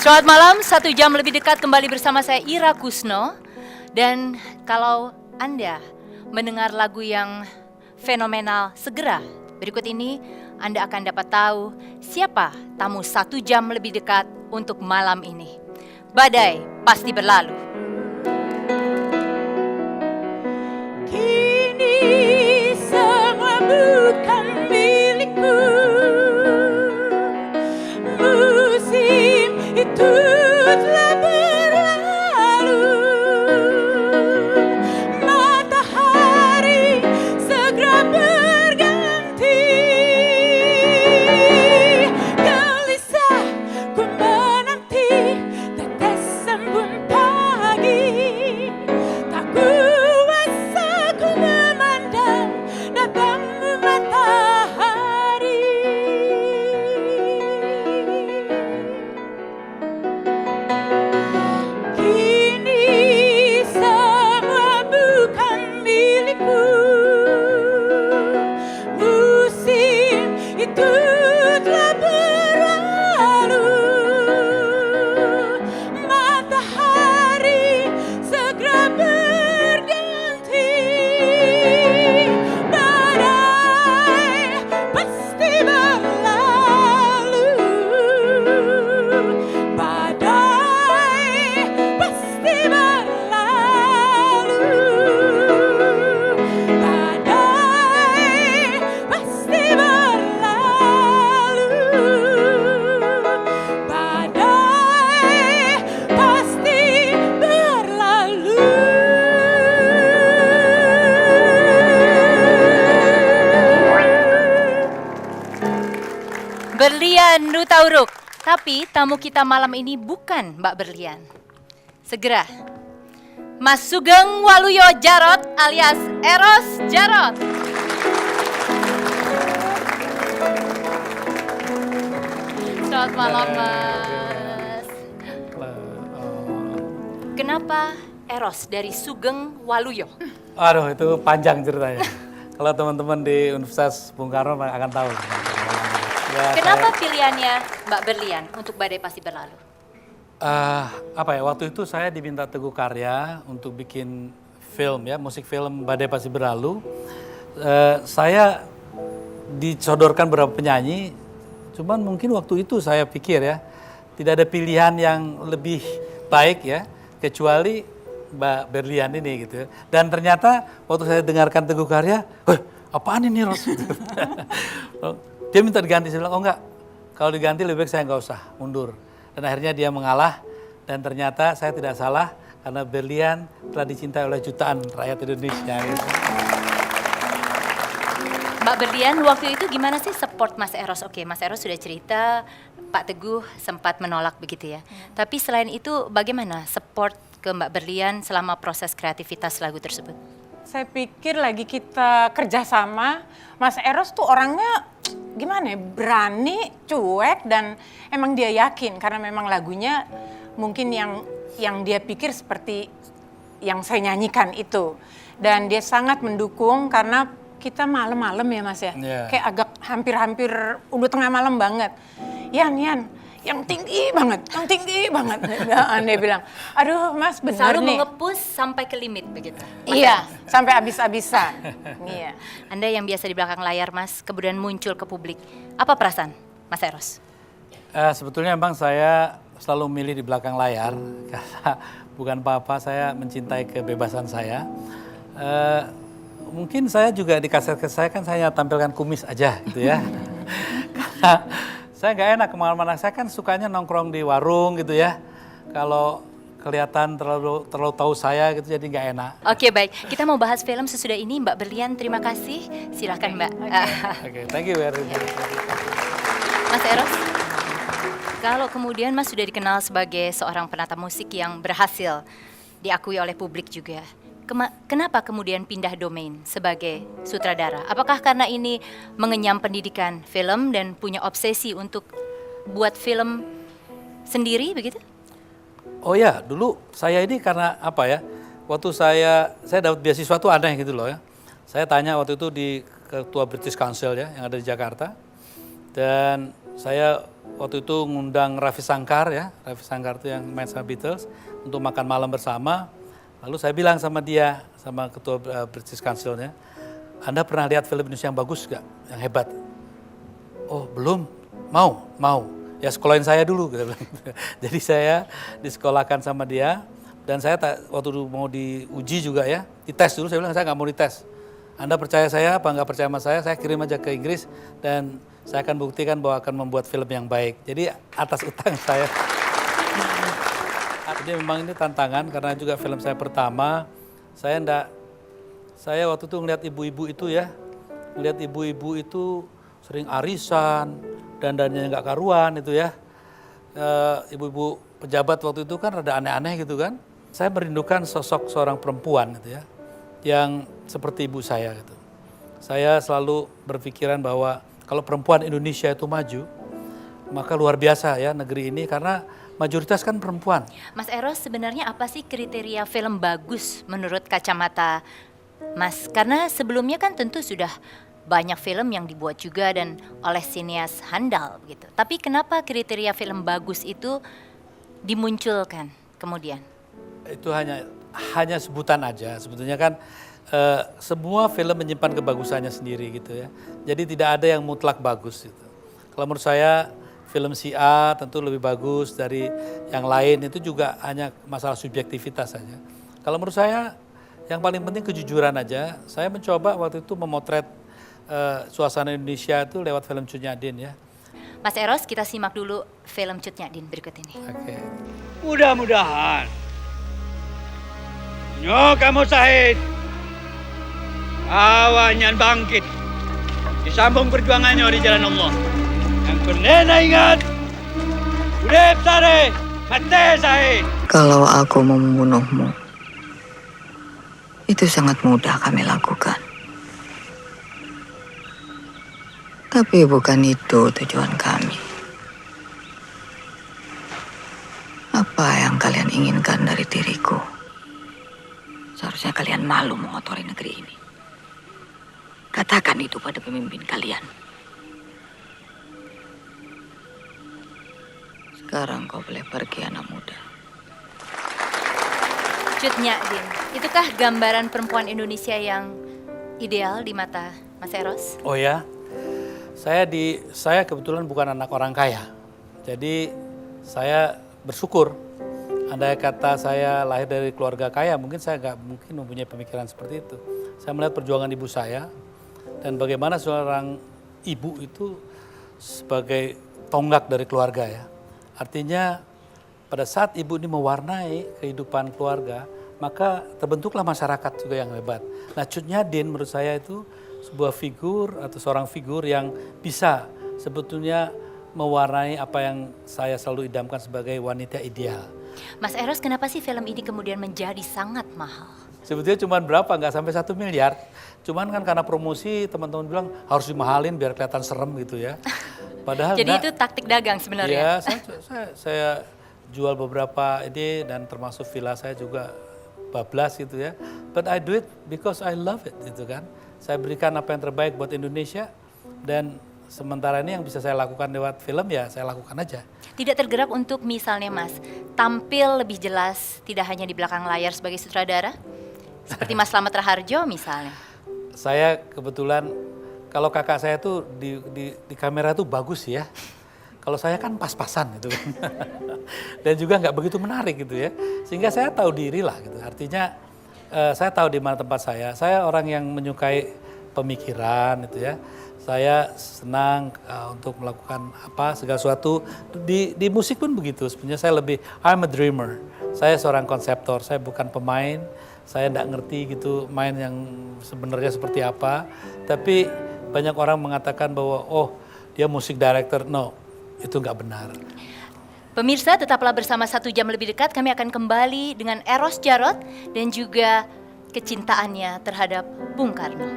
Selamat malam, 1 jam lebih dekat kembali bersama saya Ira Kusno. Dan kalau Anda mendengar lagu yang fenomenal, segera berikut ini Anda akan dapat tahu siapa tamu 1 jam lebih dekat untuk malam ini. Badai pasti berlalu. Kini semua bukan milikku. Musim itu telah berlalu. Matahari segera berganti. Gelisah ku menanti tetes embun pagi. Tak kuasa ku memandang datangmu matahari. Kini semua bukan milikku. Musim itu telah berlalu. Matahari segera berganti. Badai pasti berlalu. Badai pasti berlalu. Badai pasti berlalu. Badai pasti berlalu. Berlian Nutauruk. Tapi tamu kita malam ini bukan Mbak Berlian. Segera Mas Sugeng Waluyo Jarot alias Eros Jarot. Selamat malam Mas. Kenapa Eros dari Sugeng Waluyo? Aduh, itu panjang ceritanya. Kalau teman-teman di Universitas Bung Karno akan tahu. Ya, Kenapa pilihannya Mbak Berlian untuk Badai Pasti Berlalu? Waktu itu saya diminta Teguh Karya untuk bikin film ya, musik film Badai Pasti Berlalu. Saya disodorkan beberapa penyanyi, cuman mungkin waktu itu saya pikir ya, tidak ada pilihan yang lebih baik ya, kecuali Mbak Berlian ini gitu ya. Dan ternyata waktu saya dengarkan Teguh Karya, apaan ini Ros? Dia minta diganti, saya bilang, oh enggak, kalau diganti lebih baik saya nggak usah, mundur. Dan akhirnya dia mengalah, dan ternyata saya tidak salah, karena Berlian telah dicintai oleh jutaan rakyat Indonesia. Gitu. Mbak Berlian, waktu itu gimana sih support Mas Eros? Oke, Mas Eros sudah cerita, Pak Teguh sempat menolak begitu ya. Tapi selain itu bagaimana support ke Mbak Berlian selama proses kreativitas lagu tersebut? Saya pikir lagi kita kerjasama, Mas Eros tuh orangnya gimana ya, berani, cuek, dan emang dia yakin karena memang lagunya mungkin yang dia pikir seperti yang saya nyanyikan itu. Dan dia sangat mendukung karena kita malam-malam ya Mas ya, kayak agak hampir-hampir udah tengah malam banget. Yan, yang tinggi banget. Nah, dia bilang, aduh Mas benar Selalu nih. mengepus sampai ke limit begitu? Iya, sampai habis-habisan. Iya. Anda yang biasa di belakang layar Mas, kemudian muncul ke publik. Apa perasaan Mas Eros? Sebetulnya memang saya selalu milih di belakang layar, karena bukan apa-apa, saya mencintai kebebasan saya. Mungkin saya juga di kaset saya kan saya tampilkan kumis aja gitu ya. Karena saya nggak enak kemana-mana, saya kan sukanya nongkrong di warung gitu ya. Kalau kelihatan terlalu tahu saya gitu jadi nggak enak. Oke, baik, kita mau bahas film sesudah ini. Mbak Berlian, terima kasih. Silakan Mbak. Oke, thank you very much. Mas Eros, kalau kemudian Mas sudah dikenal sebagai seorang penata musik yang berhasil diakui oleh publik juga, kenapa kemudian pindah domain sebagai sutradara? Apakah karena ini mengenyam pendidikan film dan punya obsesi untuk buat film sendiri begitu? Oh ya, dulu saya ini karena apa ya, waktu saya dapat beasiswa tuh aneh gitu loh ya. Saya tanya waktu itu di Ketua British Council ya, yang ada di Jakarta. Dan saya waktu itu ngundang Ravi Shankar ya, Ravi Shankar itu yang main sama Beatles untuk makan malam bersama. Lalu saya bilang sama dia, sama ketua British Council-nya, Anda pernah lihat film Indonesia yang bagus gak, yang hebat? Oh belum, mau. Ya sekolahin saya dulu, gitu. Jadi saya disekolahkan sama dia, dan saya waktu mau diuji juga ya, dites dulu, saya bilang saya nggak mau dites. Anda percaya saya apa nggak percaya sama saya kirim aja ke Inggris, dan saya akan buktikan bahwa akan membuat film yang baik. Jadi atas utang saya. Jadi memang ini tantangan, karena juga film saya pertama, saya waktu itu ngeliat ibu-ibu itu ya, ngeliat ibu-ibu itu sering arisan, dandannya nggak karuan itu ya. Ibu-ibu pejabat waktu itu kan rada aneh-aneh gitu kan. Saya merindukan sosok seorang perempuan gitu ya, yang seperti ibu saya gitu. Saya selalu berpikiran bahwa kalau perempuan Indonesia itu maju, maka luar biasa ya negeri ini, karena mayoritas kan perempuan. Mas Eros, sebenarnya apa sih kriteria film bagus menurut kacamata Mas? Karena sebelumnya kan tentu sudah banyak film yang dibuat juga dan oleh sinias handal gitu. Tapi kenapa kriteria film bagus itu dimunculkan kemudian? Itu hanya sebutan aja. Sebetulnya kan semua film menyimpan kebagusannya sendiri gitu ya. Jadi tidak ada yang mutlak bagus gitu. Kalau menurut saya film si A tentu lebih bagus dari yang lain, itu juga hanya masalah subjektivitas saja. Kalau menurut saya yang paling penting kejujuran aja. Saya mencoba waktu itu memotret suasana Indonesia itu lewat film Cut Nyak Dien ya. Mas Eros, kita simak dulu film Cut Nyak Dien berikut ini. Oke. Mudah-mudahan nyo kamu Sahid awanyan bangkit disambung perjuangannya di jalan Allah. Yang bernena ingat urip sare mati Sahid. Kalau aku mau membunuhmu, itu sangat mudah kami lakukan. Tapi bukan itu tujuan kami. Apa yang kalian inginkan dari diriku? Seharusnya kalian malu mengotori negeri ini. Katakan itu pada pemimpin kalian. Sekarang kau boleh pergi, anak muda. Cut Nyak Dien, itukah gambaran perempuan Indonesia yang ideal di mata Mas Eros? Oh ya, saya kebetulan bukan anak orang kaya. Jadi saya bersyukur. Andai kata saya lahir dari keluarga kaya, mungkin saya nggak mungkin mempunyai pemikiran seperti itu. Saya melihat perjuangan ibu saya dan bagaimana seorang ibu itu sebagai tonggak dari keluarga ya. Artinya pada saat ibu ini mewarnai kehidupan keluarga, maka terbentuklah masyarakat juga yang hebat. Nah, Cut Nyak Dien menurut saya itu sebuah figur atau seorang figur yang bisa sebetulnya mewarnai apa yang saya selalu idamkan sebagai wanita ideal. Mas Eros, kenapa sih film ini kemudian menjadi sangat mahal? Sebetulnya cuma berapa, nggak sampai 1 miliar. Cuman kan karena promosi teman-teman bilang harus dimahalin biar kelihatan serem gitu ya. Padahal jadi itu taktik dagang sebenarnya? Ya, saya jual beberapa ide dan termasuk villa saya juga bablas gitu ya. But I do it because I love it gitu kan. Saya berikan apa yang terbaik buat Indonesia, dan sementara ini yang bisa saya lakukan lewat film ya saya lakukan aja. Tidak tergerak untuk misalnya Mas, tampil lebih jelas tidak hanya di belakang layar sebagai sutradara? Seperti Mas Slamet Raharjo misalnya? Saya kebetulan, kalau kakak saya tuh di kamera tuh bagus ya. Kalau saya kan pas-pasan gitu kan. Dan juga nggak begitu menarik gitu ya. Sehingga saya tahu diri lah gitu. Artinya saya tahu di mana tempat saya. Saya orang yang menyukai pemikiran gitu ya. Saya senang untuk melakukan segala sesuatu. Di musik pun begitu. Sebenarnya saya lebih, I'm a dreamer. Saya seorang konseptor, saya bukan pemain. Saya enggak ngerti gitu main yang sebenarnya seperti apa. Tapi banyak orang mengatakan bahwa dia musik director. No, itu enggak benar. Pemirsa, tetaplah bersama 1 jam lebih dekat. Kami akan kembali dengan Eros Djarot dan juga kecintaannya terhadap Bung Karno.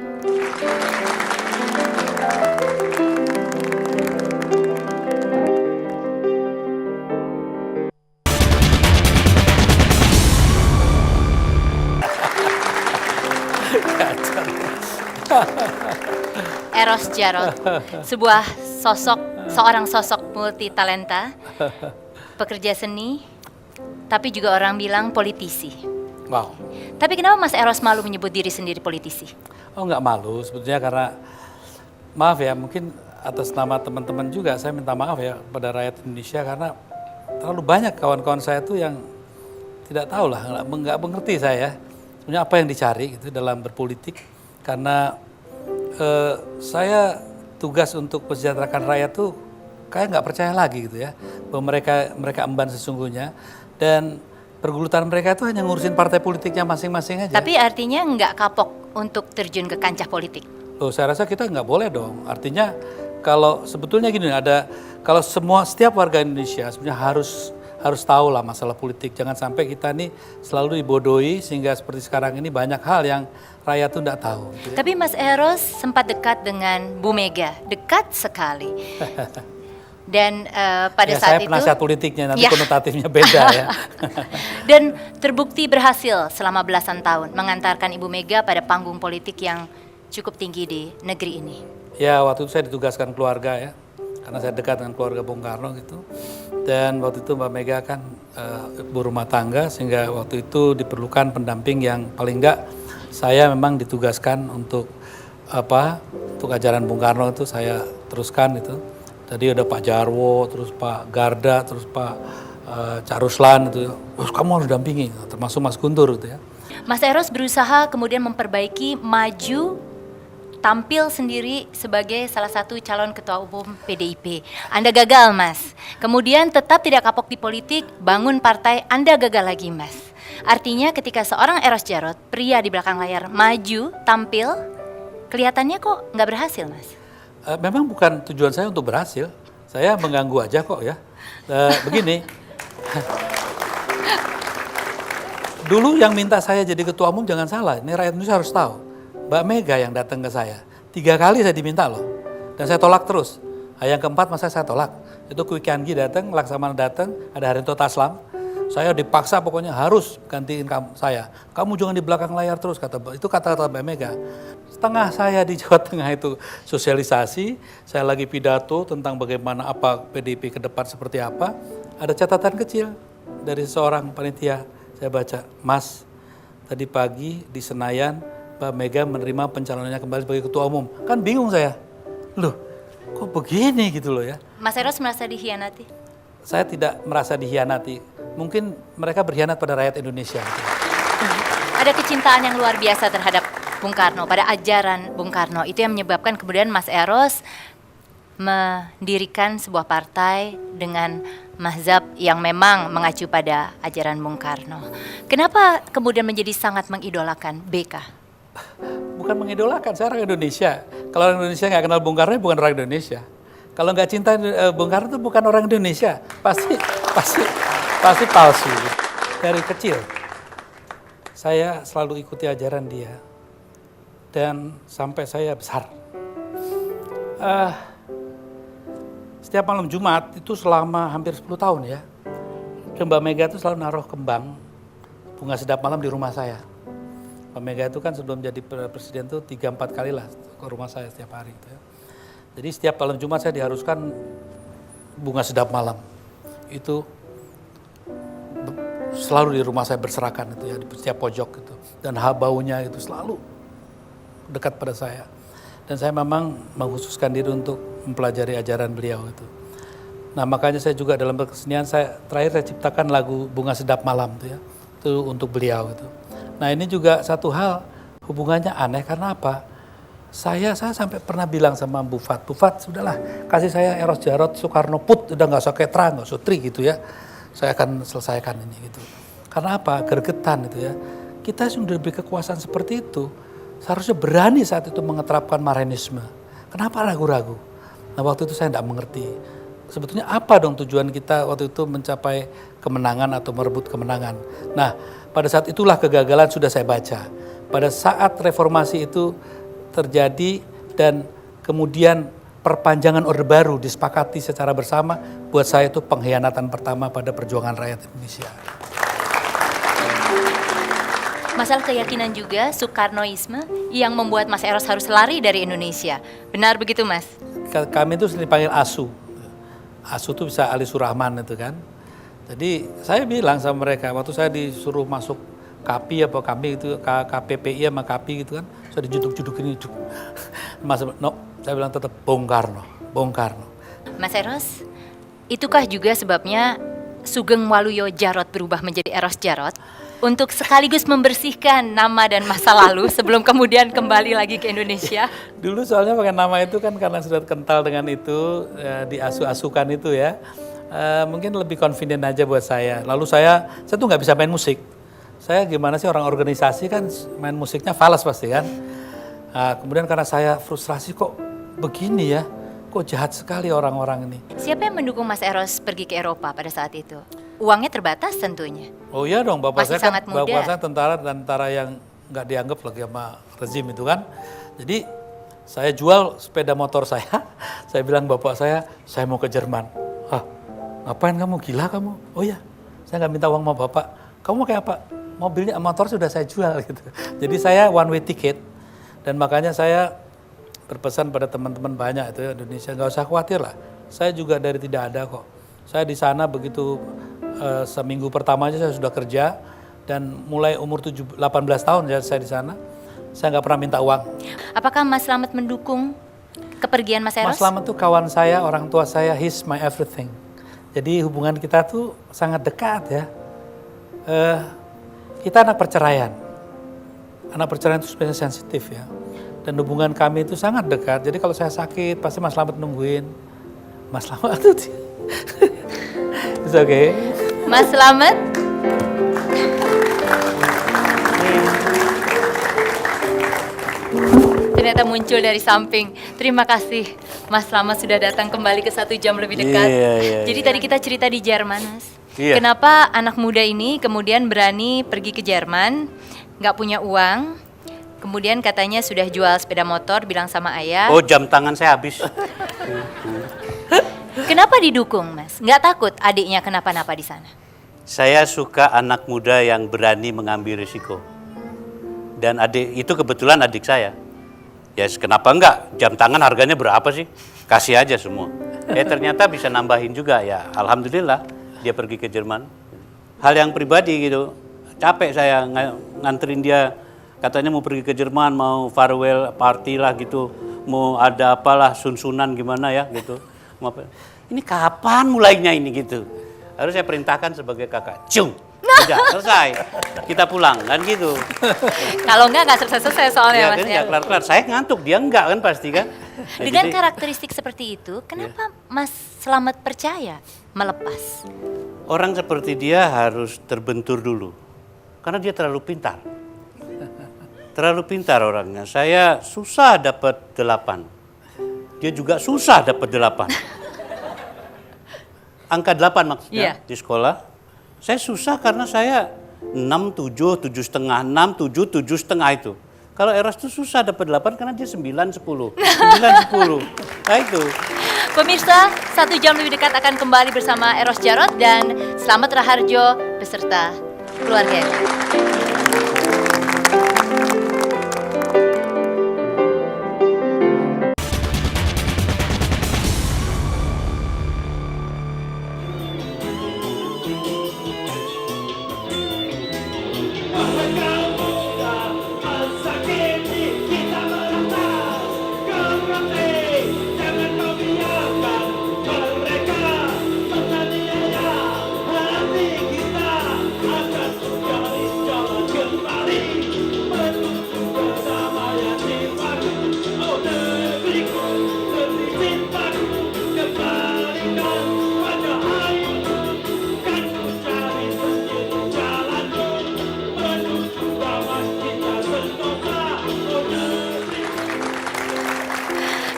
Eros Djarot, sebuah sosok seorang sosok multi talenta, pekerja seni, tapi juga orang bilang politisi. Wow. Tapi kenapa Mas Eros malu menyebut diri sendiri politisi? Oh nggak malu, sebetulnya karena maaf ya, mungkin atas nama teman-teman juga saya minta maaf ya pada rakyat Indonesia karena terlalu banyak kawan-kawan saya tuh yang tidak tahu lah, nggak mengerti saya sebenarnya apa yang dicari gitu dalam berpolitik. Karena saya tugas untuk mensejahterakan rakyat tuh kayak nggak percaya lagi gitu ya bahwa mereka emban sesungguhnya dan pergulutan mereka itu hanya ngurusin partai politiknya masing-masing aja. Tapi artinya nggak kapok untuk terjun ke kancah politik? Loh, saya rasa kita nggak boleh dong. Artinya kalau sebetulnya gini, kalau setiap warga Indonesia sebenarnya harus tahu lah masalah politik. Jangan sampai kita nih selalu dibodohi sehingga seperti sekarang ini banyak hal yang rakyat tuh nggak tahu. Gitu ya. Tapi Mas Eros sempat dekat dengan Bu Mega, dekat sekali. Dan pada ya, saat saya itu penasihat politiknya, nanti Ya. konotatifnya beda ya. dan terbukti berhasil selama belasan tahun mengantarkan Ibu Mega pada panggung politik yang cukup tinggi di negeri ini. Ya, waktu itu saya ditugaskan keluarga ya, karena saya dekat dengan keluarga Bung Karno gitu. Dan waktu itu Mbak Mega kan ibu rumah tangga, sehingga waktu itu diperlukan pendamping yang paling enggak saya memang ditugaskan untuk untuk ajaran Bung Karno itu saya teruskan itu. Tadi ada Pak Jarwo, terus Pak Garda, terus Pak Cak Ruslan itu. Terus kamu harus dampingi, termasuk Mas Guntur gitu ya. Mas Eros berusaha kemudian memperbaiki, maju, tampil sendiri sebagai salah satu calon ketua umum PDIP. Anda gagal, Mas. Kemudian tetap tidak kapok di politik, bangun partai, Anda gagal lagi, Mas. Artinya ketika seorang Eros Djarot, pria di belakang layar, maju, tampil, kelihatannya kok nggak berhasil, Mas? Memang bukan tujuan saya untuk berhasil, saya mengganggu aja kok ya. Begini, dulu yang minta saya jadi ketua umum jangan salah, ini rakyat Indonesia harus tahu. Mbak Mega yang datang ke saya, 3 kali saya diminta loh, dan saya tolak terus. Yang keempat masa saya tolak, itu Kwi Kian Gi datang, Laksamana datang, ada Haryanto Taslam. Saya dipaksa pokoknya harus gantiin saya. Kamu jangan di belakang layar terus, itu kata-kata Mbak Mega. Setengah saya di Jawa Tengah itu sosialisasi, saya lagi pidato tentang bagaimana apa PDIP ke depan seperti apa. Ada catatan kecil dari seorang panitia, saya baca, Mas, tadi pagi di Senayan Mbak Mega menerima pencalonannya kembali sebagai ketua umum. Kan bingung saya, loh kok begini gitu loh ya. Mas Eros merasa dikhianati? Saya tidak merasa dikhianati, mungkin mereka berkhianat pada rakyat Indonesia. Gitu. Ada kecintaan yang luar biasa terhadap Bung Karno, pada ajaran Bung Karno. Itu yang menyebabkan kemudian Mas Eros mendirikan sebuah partai dengan mazhab yang memang mengacu pada ajaran Bung Karno. Kenapa kemudian menjadi sangat mengidolakan BK? Bukan mengidolakan, saya orang Indonesia. Kalau orang Indonesia nggak kenal Bung Karno, bukan orang Indonesia. Kalau nggak cinta Bung Karno itu bukan orang Indonesia. Pasti palsu. Dari kecil, saya selalu ikuti ajaran dia. Dan sampai saya besar. Setiap malam Jumat itu selama hampir 10 tahun ya, Mbak Mega itu selalu naruh kembang bunga sedap malam di rumah saya. Mbak Mega itu kan sebelum jadi presiden tuh 3-4 kali lah ke rumah saya setiap hari gitu ya. Jadi setiap malam Jumat saya diharuskan bunga sedap malam. Itu selalu di rumah saya berserakan itu ya, di setiap pojok gitu. Dan baunya itu selalu dekat pada saya. Dan saya memang mengkhususkan diri untuk mempelajari ajaran beliau itu. Nah makanya saya juga dalam berkesenian, terakhir saya ciptakan lagu Bunga Sedap Malam itu ya. Itu untuk beliau itu. Nah ini juga satu hal hubungannya aneh karena apa? Saya sampai pernah bilang sama Bu Fat, sudahlah kasih saya Eros Djarot Soekarno Put, udah nggak usah Ketra, nggak usah Tri gitu ya. Saya akan selesaikan ini gitu. Karena apa? Gergetan itu ya. Kita sudah diberi kekuasaan seperti itu, seharusnya berani saat itu mengeterapkan Marxisme. Kenapa ragu-ragu? Nah waktu itu saya tidak mengerti. Sebetulnya apa dong tujuan kita waktu itu mencapai kemenangan atau merebut kemenangan. Nah pada saat itulah kegagalan sudah saya baca. Pada saat reformasi itu terjadi dan kemudian perpanjangan Orde Baru disepakati secara bersama, buat saya itu pengkhianatan pertama pada perjuangan rakyat Indonesia. Masalah keyakinan juga Soekarnoisme yang membuat Mas Eros harus lari dari Indonesia. Benar begitu, Mas? Kami itu sering dipanggil ASU. asuh tuh bisa Ali Surahman itu kan. Jadi saya bilang sama mereka waktu saya disuruh masuk KAPI apa kami itu KPPI sama KAPI gitu kan, saya dijudukin Mas, no, saya bilang tetap bongkar no. Mas Eros, itukah juga sebabnya Sugeng Waluyo Jarot berubah menjadi Eros Jarot? Untuk sekaligus membersihkan nama dan masa lalu sebelum kemudian kembali lagi ke Indonesia. Dulu soalnya pakai nama itu kan karena sudah kental dengan itu, diasuh-asuhkan itu ya. Mungkin lebih confident aja buat saya. Lalu saya tuh nggak bisa main musik. Saya gimana sih orang organisasi kan main musiknya falas pasti kan. Kemudian karena saya frustrasi kok begini ya, kok jahat sekali orang-orang ini. Siapa yang mendukung Mas Eros pergi ke Eropa pada saat itu? Uangnya terbatas tentunya. Oh iya dong, bapak Masih saya kan sangat muda. bapak saya tentara yang nggak dianggap lagi sama rezim itu kan. Jadi saya jual sepeda motor saya. Saya bilang bapak saya mau ke Jerman. Ah, ngapain kamu, gila kamu? Oh iya, saya nggak minta uang sama bapak. Kamu kayak apa? Mobilnya, motor sudah saya jual gitu. Jadi saya one way ticket. Dan makanya saya berpesan pada teman-teman banyak itu Indonesia, nggak usah khawatir lah. Saya juga dari tidak ada kok. Saya di sana begitu seminggu pertama aja saya sudah kerja dan mulai umur 18 tahun ya saya di sana. Saya nggak pernah minta uang. Apakah Mas Slamet mendukung kepergian Mas Eros? Mas Slamet tuh kawan saya, orang tua saya, he's my everything. Jadi hubungan kita tuh sangat dekat ya. Kita anak perceraian. Anak perceraian itu sebenarnya sensitif ya. Dan hubungan kami itu sangat dekat. Jadi kalau saya sakit pasti Mas Slamet nungguin. Mas Slamet tuh it's okay. Mas Slamet? Ternyata muncul dari samping. Terima kasih Mas Slamet sudah datang kembali ke 1 jam lebih dekat. Jadi tadi kita cerita di Jerman, Mas. Kenapa anak muda ini kemudian berani pergi ke Jerman, nggak punya uang, kemudian katanya sudah jual sepeda motor, bilang sama ayah. Oh, jam tangan saya habis. Kenapa didukung, Mas? Nggak takut adiknya kenapa-napa di sana? Saya suka anak muda yang berani mengambil risiko. Dan adik itu kebetulan adik saya. Ya kenapa enggak? Jam tangan harganya berapa sih? Kasih aja semua. Ternyata bisa nambahin juga ya. Alhamdulillah dia pergi ke Jerman. Hal yang pribadi gitu. Capek saya nganterin dia. Katanya mau pergi ke Jerman, mau farewell party lah gitu. Mau ada apalah sun-sunan gimana ya gitu. Ini kapan mulainya ini gitu. Harus saya perintahkan sebagai kakak. Cung. Udah selesai. Kita pulang kan gitu. Kalau nggak selesai-selesai soalnya, Ya, Mas. kan, ya kelar-kelar. Saya ngantuk, dia enggak kan pasti kan. Nah, Dengan jadi, karakteristik seperti itu, kenapa Mas Slamet percaya melepas? orang seperti dia harus terbentur dulu. Karena dia terlalu pintar. Terlalu pintar orangnya. Saya susah dapat 8. Dia juga susah dapat 8. Angka 8 maksudnya di sekolah. Saya susah karena saya 6, 7, 7,5, 6, 7, 7,5 itu. Kalau Eros itu susah dapat 8 karena dia 9, 10. 9, 10. Nah itu. Pemirsa, 1 jam lebih dekat akan kembali bersama Eros Jarot dan Slamet Raharjo beserta keluarganya.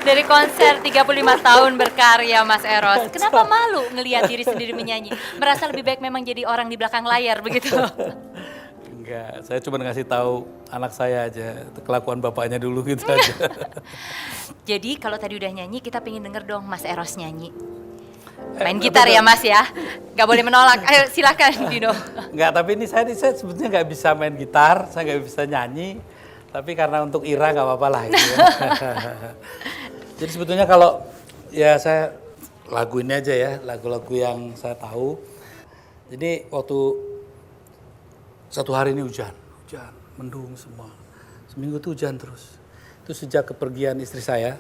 Dari konser 35 tahun berkarya Mas Eros, kenapa malu ngelihat diri sendiri menyanyi? Merasa lebih baik memang jadi orang di belakang layar begitu? Enggak, saya cuma ngasih tahu anak saya aja, kelakuan bapaknya dulu gitu aja. Jadi kalau tadi udah nyanyi, kita pengen denger dong Mas Eros nyanyi. Main gitar ya Mas ya, nggak boleh menolak. Ayo silakan Dino. Enggak, tapi ini saya sebetulnya nggak bisa main gitar, saya nggak bisa nyanyi. Tapi karena untuk Ira nggak apa-apa lah gitu ya. Jadi sebetulnya kalau ya saya lagu ini aja ya, lagu-lagu yang saya tahu. Jadi waktu satu hari ini hujan, mendung semua. Seminggu itu hujan terus. Itu sejak kepergian istri saya.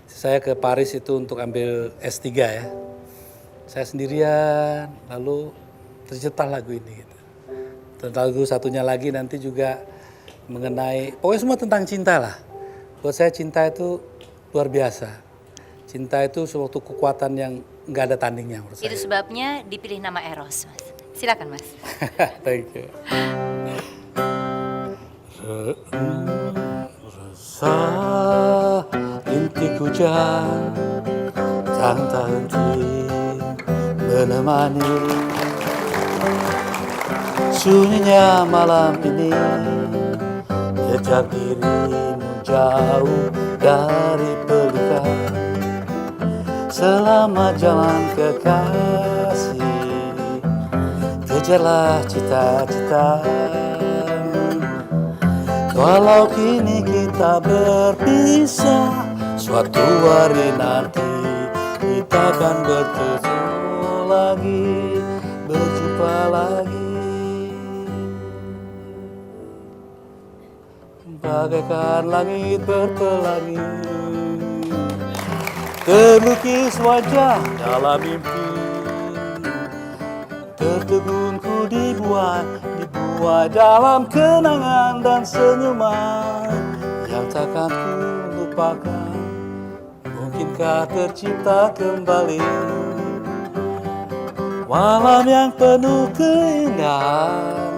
Saya ke Paris itu untuk ambil S3 ya. Saya sendirian, lalu tercipta lagu ini. Gitu. Dan lagu satunya lagi nanti juga mengenai, pokoknya semua tentang cinta lah. Buat saya cinta itu luar biasa. Cinta itu suatu kekuatan yang nggak ada tandingnya menurut saya. Itu sebabnya dipilih nama Eros, Mas. Silakan, Mas. Thank you. Resah rintik hujan tak henti menemani sunyinya malam ini, jejak dirimu jauh dari pelita. Selamat jalan kekasih, kejarlah cita-cita. Walau kini kita berpisah, suatu hari nanti kita akan bertemu lagi, berjumpa lagi. Bagaikan langit berpelangi, terlukis wajah dalam mimpi, tertegunku dibuat dalam kenangan dan senyuman yang takkan ku lupakan. Mungkinkah tercipta kembali malam yang penuh keindahan?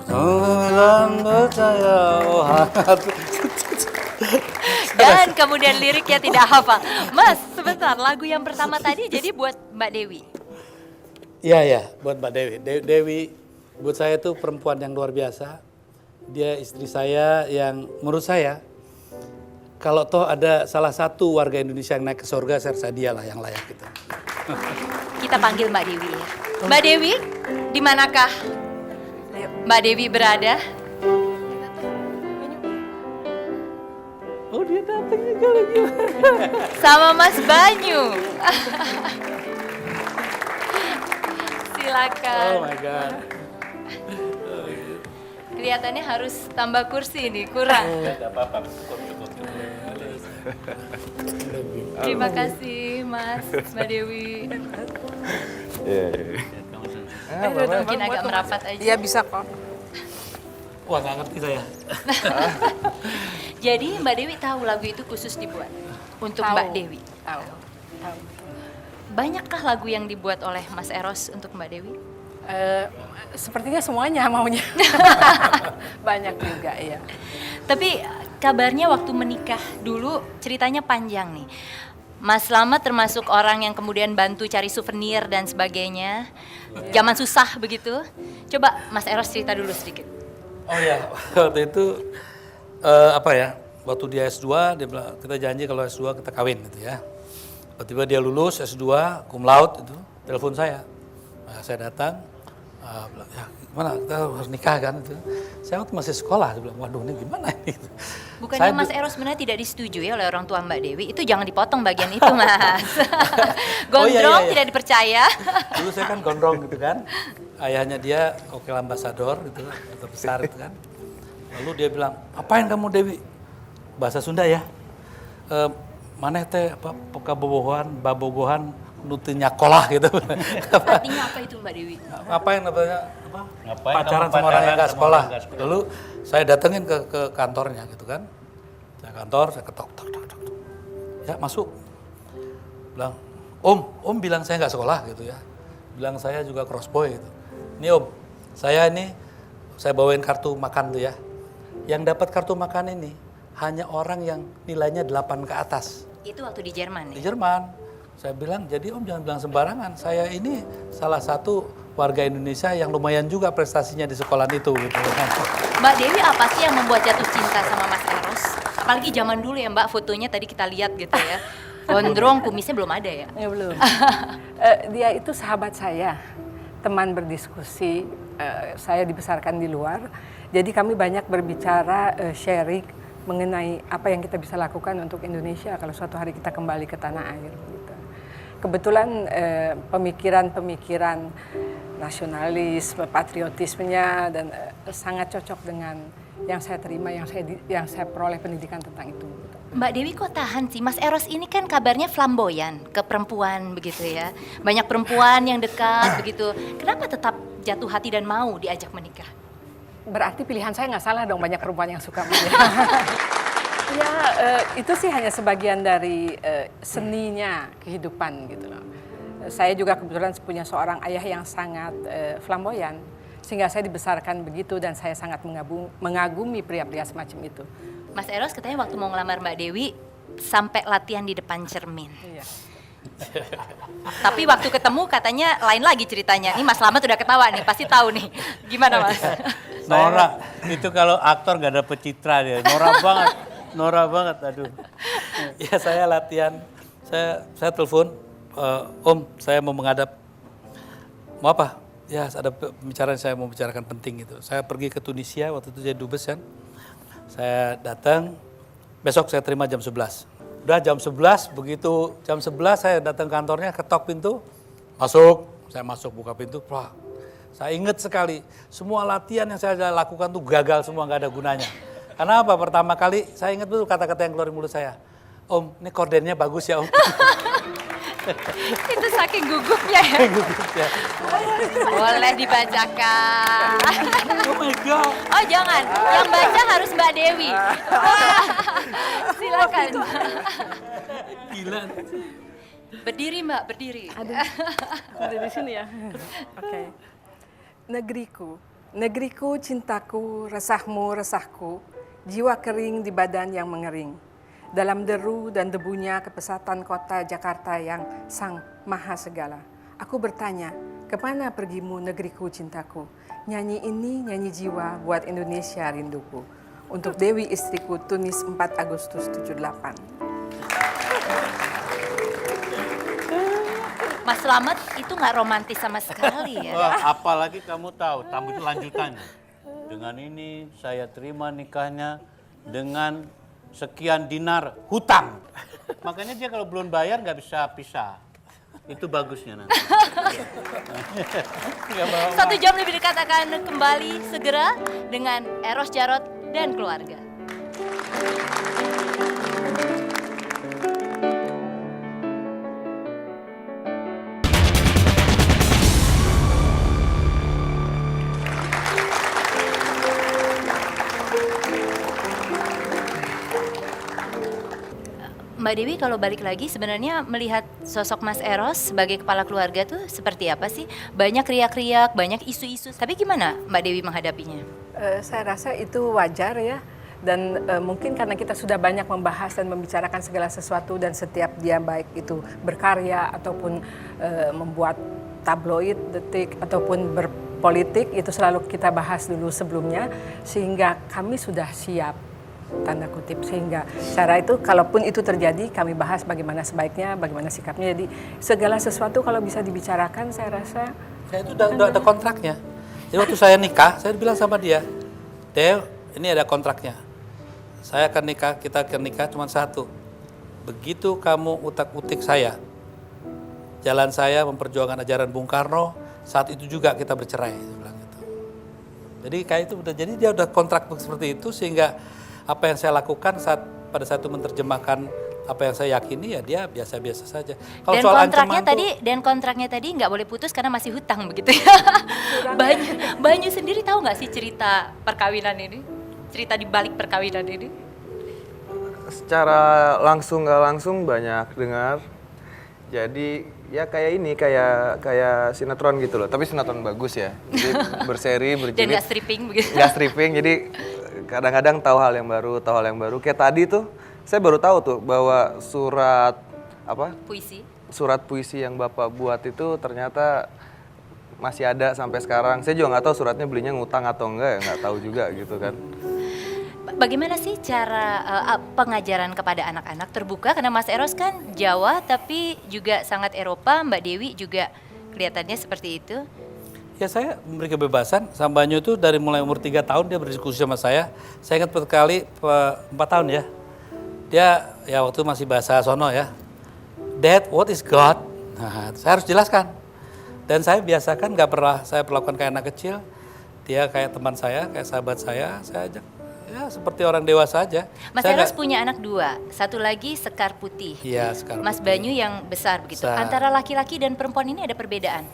Bilang percaya, oh hangat. Dan kemudian liriknya tidak hafal. Mas, sebentar, lagu yang pertama tadi jadi buat Mbak Dewi. Iya, buat Mbak Dewi. Dewi buat saya itu perempuan yang luar biasa. Dia istri saya yang menurut saya, kalau toh ada salah satu warga Indonesia yang naik ke surga, saya rasa dia lah yang layak gitu. Kita panggil Mbak Dewi ya. Mbak Dewi, di manakah Mbak Dewi berada? Oh, dia datang juga lagi. Sama Mas Banyu. Silakan. Oh my God. Kelihatannya harus tambah kursi nih, kurang. Tidak apa-apa, cukup. Terima kasih Mas, Mbak Dewi. Mungkin agak merapat aja. Iya bisa kok. Wah, nggak ngerti saya. Jadi Mbak Dewi tahu lagu itu khusus dibuat untuk Tahu. Mbak Dewi. Tahu. Banyakkah lagu yang dibuat oleh Mas Eros untuk Mbak Dewi? Sepertinya semuanya maunya. Banyak juga ya. Tapi kabarnya waktu menikah dulu ceritanya panjang nih. Mas Slamet termasuk orang yang kemudian bantu cari souvenir dan sebagainya. Zaman susah begitu. Coba Mas Eros cerita dulu sedikit. Oh ya, waktu itu waktu dia S2 dia bilang kita janji kalau S2 kita kawin gitu ya. Tiba-tiba dia lulus S2 cum laude itu, telepon saya. Nah, saya datang, bilang ya gimana kita harus nikah kan itu. Saya waktu masih sekolah, dia bilang waduh ini gimana ini. Bukannya Mas Eros sebenarnya tidak disetujui oleh orang tua Mbak Dewi, itu jangan dipotong bagian itu Mas. Gondrong iya. tidak dipercaya. Dulu saya kan gondrong gitu kan. Ayahnya dia wakil ambasador gitu, duta besar itu kan. Lalu dia bilang, apain kamu Dewi? Bahasa Sunda ya. Maneh teh babogohan nutunya kolah gitu. Artinya apa itu Mbak Dewi? Ngapain katanya? Ngapain Pacaran kamu sama orang yang nggak sama sekolah. orang nggak sekolah? Lalu saya datengin ke kantornya gitu kan. Saya kantor, saya ketok, tok. Ya masuk. Bilang, Om bilang saya nggak sekolah gitu ya. Bilang saya juga crossboy gitu. Ini Om, saya bawain kartu makan tuh ya. Yang dapat kartu makan ini hanya orang yang nilainya 8 ke atas. Itu waktu di Jerman Di ya? Jerman. Saya bilang, jadi Om jangan bilang sembarangan. Saya ini salah satu warga Indonesia yang lumayan juga prestasinya di sekolah itu. Gitu. Mbak Dewi apa sih yang membuat jatuh cinta sama Mas Eros? Apalagi zaman dulu ya Mbak, fotonya tadi kita lihat gitu ya. Gondrong, kumisnya belum ada ya? Ya belum. Dia itu sahabat saya, teman berdiskusi. Saya dibesarkan di luar, jadi kami banyak berbicara, sharing mengenai apa yang kita bisa lakukan untuk Indonesia kalau suatu hari kita kembali ke tanah air. Gitu. kebetulan pemikiran-pemikiran nasionalisme, patriotismenya dan sangat cocok dengan yang saya terima, yang saya peroleh pendidikan tentang itu. Mbak Dewi kok tahan sih? Mas Eros ini kan kabarnya flamboyan ke perempuan begitu ya. Banyak perempuan yang dekat begitu. Kenapa tetap jatuh hati dan mau diajak menikah? Berarti pilihan saya nggak salah dong, banyak perempuan yang suka media. Ya, itu sih hanya sebagian dari seninya kehidupan gitu loh. Saya juga kebetulan punya seorang ayah yang sangat flamboyan, sehingga saya dibesarkan begitu dan saya sangat mengagumi pria-pria semacam itu. Mas Eros katanya waktu mau ngelamar Mbak Dewi sampai latihan di depan cermin. Iya. Tapi waktu ketemu katanya lain lagi ceritanya. Ini Mas Slamet udah ketawa nih, pasti tahu nih. Gimana Mas? Nora, itu kalau aktor gak dapet citra dia. Nora banget, aduh. Ya saya latihan, saya telepon, Om saya mau menghadap, mau apa? Ya ada pembicaraan saya mau bicarakan penting gitu. Saya pergi ke Tunisia waktu itu jadi dubes kan. Saya datang, besok saya terima jam 11. Udah jam 11, begitu jam 11 saya datang kantornya, ketok pintu, masuk. Saya masuk, buka pintu, wah. Saya ingat sekali, semua latihan yang saya lakukan tuh gagal semua, gak ada gunanya. Karena apa? Pertama kali saya ingat betul kata-kata yang keluar dari mulut saya. Om, ini kordennya bagus ya Om. Itu saking gugupnya ya. Ya. Boleh dibacakan. Oh my God. Oh jangan, yang baca harus Mbak Dewi. Wah, silakan. Gila. Berdiri Mbak, berdiri. Ada di sini ya. Oke. Negeriku, cintaku, resahmu, resahku, jiwa kering di badan yang mengering. Dalam deru dan debunya kepesatan kota Jakarta yang sang maha segala. Aku bertanya, kemana pergimu negeriku cintaku? Nyanyi ini nyanyi jiwa buat Indonesia rinduku. Untuk Dewi istriku, Tunis 4 Agustus 78. Mas Slamet itu nggak romantis sama sekali ya. Wah, apalagi kamu tahu, tamu itu lanjutannya. Dengan ini saya terima nikahnya dengan sekian dinar hutang. Makanya dia kalau belum bayar nggak bisa pisah. Itu bagusnya nanti. 1 jam lebih dekat akan kembali segera dengan Eros Jarot dan keluarga. Mbak Dewi kalau balik lagi sebenarnya melihat sosok Mas Eros sebagai kepala keluarga tuh seperti apa sih? Banyak riak-riak, banyak isu-isu. Tapi gimana Mbak Dewi menghadapinya? Saya rasa itu wajar ya. Dan mungkin karena kita sudah banyak membahas dan membicarakan segala sesuatu dan setiap dia baik itu berkarya ataupun membuat tabloid, detik ataupun berpolitik itu selalu kita bahas dulu sebelumnya sehingga kami sudah siap. Tanda kutip, sehingga cara itu kalaupun itu terjadi kami bahas bagaimana sebaiknya, bagaimana sikapnya. Jadi segala sesuatu kalau bisa dibicarakan saya rasa Saya itu udah ada kontraknya. Jadi waktu saya nikah, saya bilang sama dia, Dew, ini ada kontraknya. Saya akan nikah, kita akan nikah cuma satu. Begitu kamu utak-utik saya, jalan saya memperjuangkan ajaran Bung Karno, saat itu juga kita bercerai. Dia bilang gitu. Jadi kayak itu udah, jadi dia udah kontrak seperti itu sehingga apa yang saya lakukan pada saat itu menerjemahkan apa yang saya yakini ya dia biasa-biasa saja. Kalau Dan soal kontraknya tadi nggak boleh putus karena masih hutang begitu ya. Banyu sendiri tahu nggak sih cerita perkawinan ini? Cerita di balik perkawinan ini? Secara langsung nggak langsung banyak dengar. Jadi ya kayak ini kayak sinetron gitu loh. Tapi sinetron bagus ya. Jadi berseri berjilid. Dan nggak stripping begitu? Nggak stripping. Jadi kadang-kadang tahu hal yang baru. Kayak tadi tuh saya baru tahu tuh bahwa surat puisi yang Bapak buat itu ternyata masih ada sampai sekarang. Saya juga nggak tahu suratnya belinya ngutang atau enggak, ya nggak tahu juga gitu kan. Bagaimana sih cara pengajaran kepada anak-anak terbuka? Karena Mas Eros kan Jawa tapi juga sangat Eropa, Mbak Dewi juga kelihatannya seperti itu. Ya saya memberi kebebasan, sama Banyu itu dari mulai umur 3 tahun dia berdiskusi sama saya. Saya ingat sekali 4 tahun ya. Dia ya waktu masih bahasa sono ya. Dad, what is God? Nah, saya harus jelaskan. Dan saya biasakan nggak pernah saya perlakukan kayak anak kecil. Dia kayak teman saya, kayak sahabat saya ajak ya seperti orang dewasa aja. Mas Saya Eros nggak- punya anak 2, satu lagi Sekar Putih. Iya, sekarang. Mas Banyu yang besar begitu. Besar. Antara laki-laki dan perempuan ini ada perbedaan?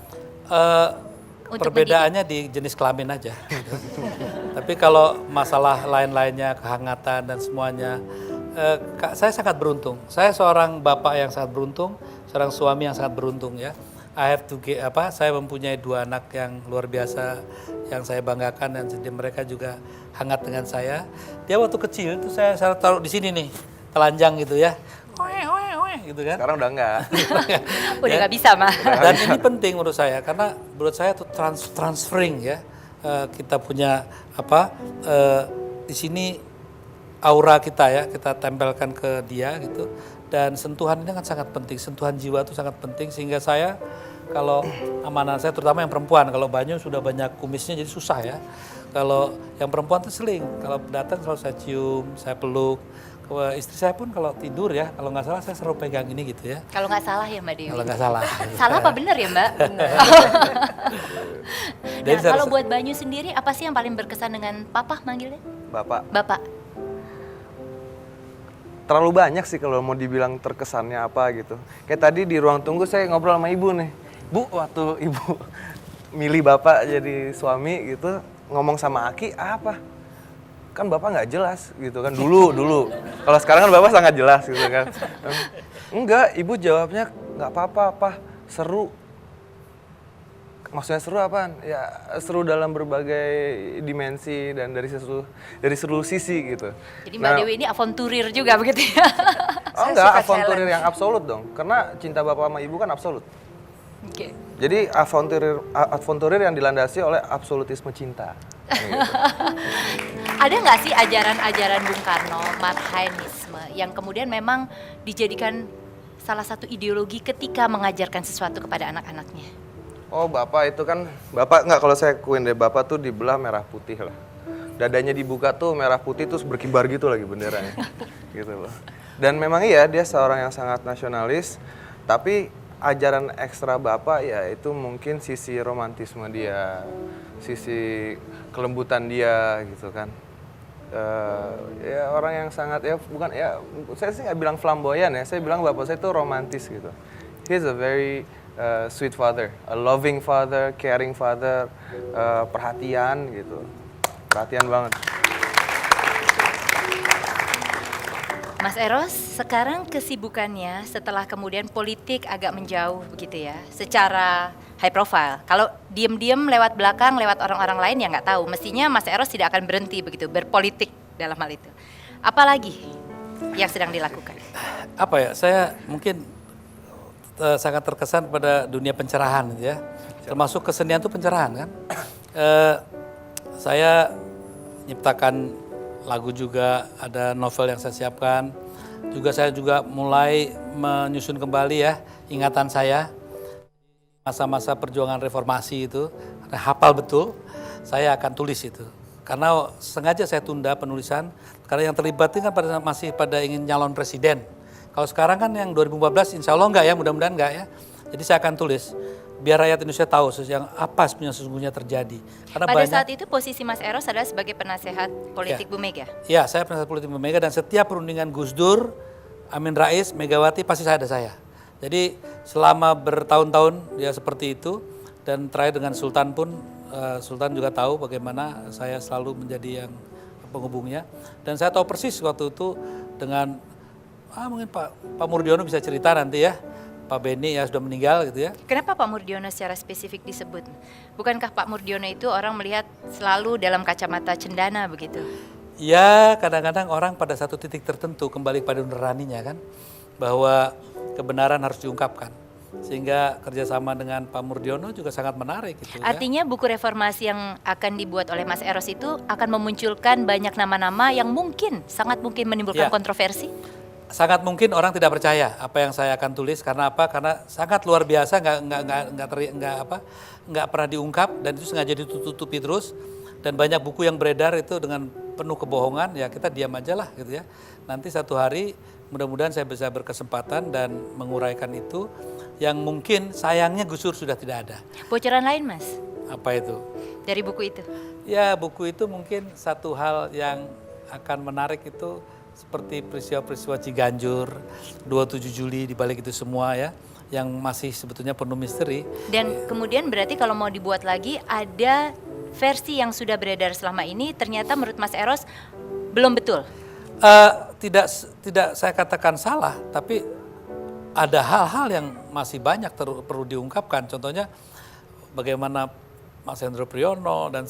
Untuk Perbedaannya di jenis kelamin aja. Gitu. Tapi kalau masalah lain-lainnya, kehangatan dan semuanya, saya sangat beruntung. Saya seorang bapak yang sangat beruntung, seorang suami yang sangat beruntung ya. Saya mempunyai 2 anak yang luar biasa yang saya banggakan dan mereka juga hangat dengan saya. Dia waktu kecil itu saya taruh di sini nih, telanjang gitu ya. Gitu kan. Sekarang udah enggak. Udah nggak bisa mah. Dan ini penting menurut saya karena menurut saya itu transferring ya. Kita punya di sini aura kita ya, kita tempelkan ke dia gitu. Dan sentuhan ini kan sangat penting, sentuhan jiwa itu sangat penting sehingga saya kalau amanah saya terutama yang perempuan, kalau Banyu sudah banyak kumisnya jadi susah ya. Kalau yang perempuan itu seling, kalau datang selalu saya cium, saya peluk. Istri saya pun kalau tidur ya, kalau nggak salah saya selalu pegang ini gitu ya. Kalau nggak salah ya Mbak Dewi. Kalau nggak salah. Salah apa benar ya Mbak? Jadi Nah, saya kalau rasa- buat Banyu sendiri apa sih yang paling berkesan dengan Papa manggilnya? Bapak, Bapak. terlalu banyak sih kalau mau dibilang terkesannya apa gitu. Kayak tadi di ruang tunggu saya ngobrol sama ibu nih. Bu, waktu ibu milih bapak jadi suami gitu, ngomong sama Aki apa? Kan bapak nggak jelas gitu kan, dulu. Kalau sekarang kan bapak sangat jelas gitu kan. Enggak, ibu jawabnya nggak apa-apa, seru. Maksudnya seru apaan? Ya seru dalam berbagai dimensi dan dari seluruh sisi gitu. Jadi Mbak Dewi ini avanturir juga begitu ya? Oh Saya enggak, suka avanturir challenge. yang absolut dong. Karena cinta bapak sama ibu kan absolut. Oke. Jadi avanturir yang dilandasi oleh absolutisme cinta. Ada nggak sih ajaran-ajaran Bung Karno, Marhainisme, yang kemudian memang dijadikan salah satu ideologi ketika mengajarkan sesuatu kepada anak-anaknya? Oh bapak itu kan, bapak nggak kalau saya akuin deh, bapak tuh dibelah merah putih lah. Dadanya dibuka tuh merah putih terus berkibar gitu lagi benderanya. Gitu loh. Dan memang iya dia seorang yang sangat nasionalis, tapi ajaran ekstra bapak ya itu mungkin sisi romantisme dia, sisi kelembutan dia gitu kan. Ya orang yang sangat ya bukan ya saya sih nggak bilang flamboyan ya, saya bilang bapak saya itu romantis gitu. He's a very sweet father, a loving father, caring father, perhatian gitu, perhatian banget. Mas Eros, sekarang kesibukannya setelah kemudian politik agak menjauh begitu ya, secara high profile. Kalau diem-diem lewat belakang, lewat orang-orang lain ya nggak tahu. Mestinya Mas Eros tidak akan berhenti begitu, berpolitik dalam hal itu. Apalagi yang sedang dilakukan? Apa ya, saya mungkin sangat terkesan pada dunia pencerahan gitu ya. Termasuk kesenian itu pencerahan kan. Saya nyiptakan lagu juga, ada novel yang saya siapkan. Saya juga mulai menyusun kembali ya ingatan saya masa-masa perjuangan reformasi itu. Karena hafal betul, saya akan tulis itu. Karena sengaja saya tunda penulisan, karena yang terlibat itu kan masih pada ingin nyalon presiden. Kalau sekarang kan yang 2014 insya Allah enggak ya, mudah-mudahan enggak ya. Jadi saya akan tulis, biar rakyat Indonesia tahu yang apa yang sesungguhnya terjadi. Karena Pada saat itu posisi Mas Eros adalah sebagai penasehat politik Ya. Bu Mega. Ya, saya penasehat politik Bu Mega dan setiap perundingan Gus Dur, Amin Rais, Megawati pasti ada saya. Jadi selama bertahun-tahun ya seperti itu dan terakhir dengan Sultan pun, Sultan juga tahu bagaimana saya selalu menjadi yang penghubungnya. Dan saya tahu persis waktu itu dengan, mungkin Pak Murdiono bisa cerita nanti ya, Pak Beni ya sudah meninggal gitu ya. Kenapa Pak Murdiono secara spesifik disebut? Bukankah Pak Murdiono itu orang melihat selalu dalam kacamata cendana begitu? Ya kadang-kadang orang pada satu titik tertentu kembali pada nuraninya kan. Bahwa kebenaran harus diungkapkan. Sehingga kerjasama dengan Pak Murdiono juga sangat menarik gitu ya. Artinya buku reformasi yang akan dibuat oleh Mas Eros itu akan memunculkan banyak nama-nama yang mungkin, sangat mungkin menimbulkan Ya. kontroversi? Sangat mungkin orang tidak percaya apa yang saya akan tulis karena apa? Karena sangat luar biasa, nggak pernah diungkap dan itu sengaja ditutupi terus dan banyak buku yang beredar itu dengan penuh kebohongan ya kita diam aja lah gitu ya. Nanti satu hari Mudah-mudahan saya bisa berkesempatan dan menguraikan itu yang mungkin sayangnya Gus Dur sudah tidak ada. Bocoran lain, Mas, Apa itu? dari buku itu? Ya, buku itu mungkin satu hal yang akan menarik itu seperti peristiwa-peristiwa Ciganjur, 27 Juli, di balik itu semua ya, yang masih sebetulnya penuh misteri. Dan kemudian berarti kalau mau dibuat lagi, ada versi yang sudah beredar selama ini, ternyata menurut Mas Eros belum betul. Tidak saya katakan salah, tapi ada hal-hal yang masih banyak perlu diungkapkan. Contohnya bagaimana Mas Hendro Priyono dan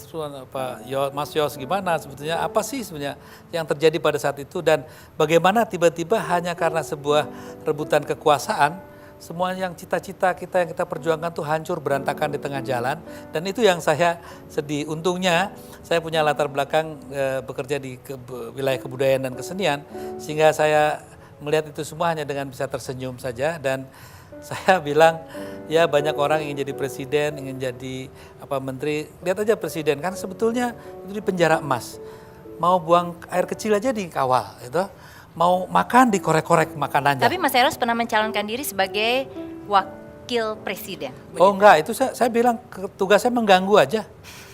Mas Yos gimana sebetulnya, apa sih sebenarnya yang terjadi pada saat itu, dan bagaimana tiba-tiba hanya karena sebuah rebutan kekuasaan semua yang cita-cita kita yang kita perjuangkan tuh hancur berantakan di tengah jalan. Dan itu yang saya sedih. Untungnya saya punya latar belakang bekerja di wilayah kebudayaan dan kesenian, sehingga saya melihat itu semua hanya dengan bisa tersenyum saja. Dan saya bilang, ya banyak orang ingin jadi presiden, ingin jadi menteri. Lihat aja presiden, kan sebetulnya itu di penjara emas. Mau buang air kecil aja dikawal, gitu. Mau makan dikorek-korek makanannya. Tapi Mas Eros pernah mencalonkan diri sebagai wakil presiden. Oh enggak, itu saya bilang tugasnya mengganggu aja.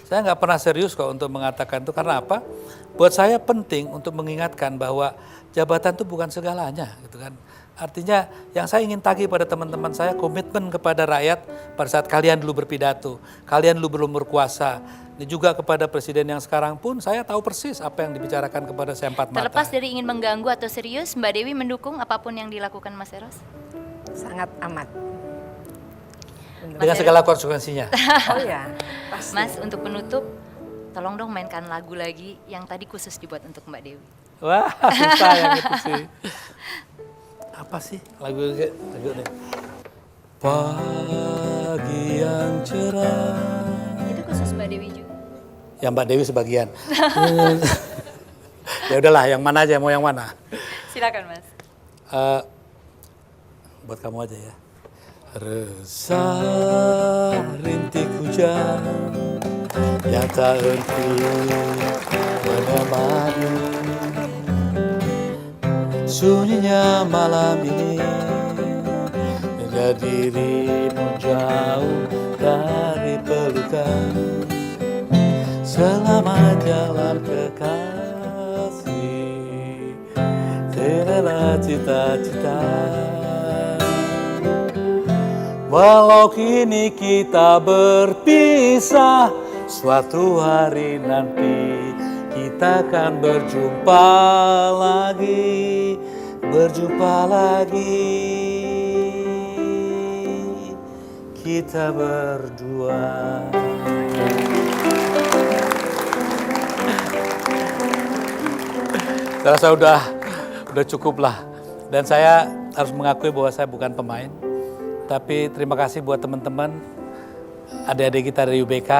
Saya nggak pernah serius kok untuk mengatakan itu. Karena apa? Buat saya penting untuk mengingatkan bahwa jabatan itu bukan segalanya, gitu kan. Artinya yang saya ingin tagih pada teman-teman saya, komitmen kepada rakyat pada saat kalian dulu berpidato, kalian dulu belum berkuasa. Ini juga kepada presiden yang sekarang pun saya tahu persis apa yang dibicarakan kepada saya empat mata. Terlepas dari ingin mengganggu atau serius, Mbak Dewi mendukung apapun yang dilakukan Mas Eros? Sangat amat. Dengan segala konsekuensinya. Oh ya, pasti. Mas, untuk penutup, tolong dong mainkan lagu lagi yang tadi khusus dibuat untuk Mbak Dewi. Wah, susah yang itu sih. Apa sih lagu ini? Pagi yang cerah. Itu khusus Mbak Dewi juga. Ya Mbak Dewi sebagian. Ya udahlah, yang mana aja, mau yang mana? Silakan Mas. Buat kamu aja ya. Resah rintik hujan yang tak henti menemani sunyinya malam ini, hingga dirimu jauh dari pelukan. Selamat jalan kekasih, telah cita-cita. Walau kini kita berpisah, suatu hari nanti kita akan berjumpa lagi, kita berdua. Saya rasa udah cukup lah. Dan saya harus mengakui bahwa saya bukan pemain. Tapi terima kasih buat teman-teman, adik-adik kita dari UBK.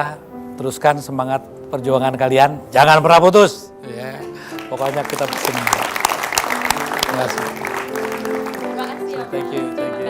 Teruskan semangat perjuangan kalian. Jangan pernah putus. Ya. Pokoknya kita semua. Terima kasih. Terima kasih. Thank you.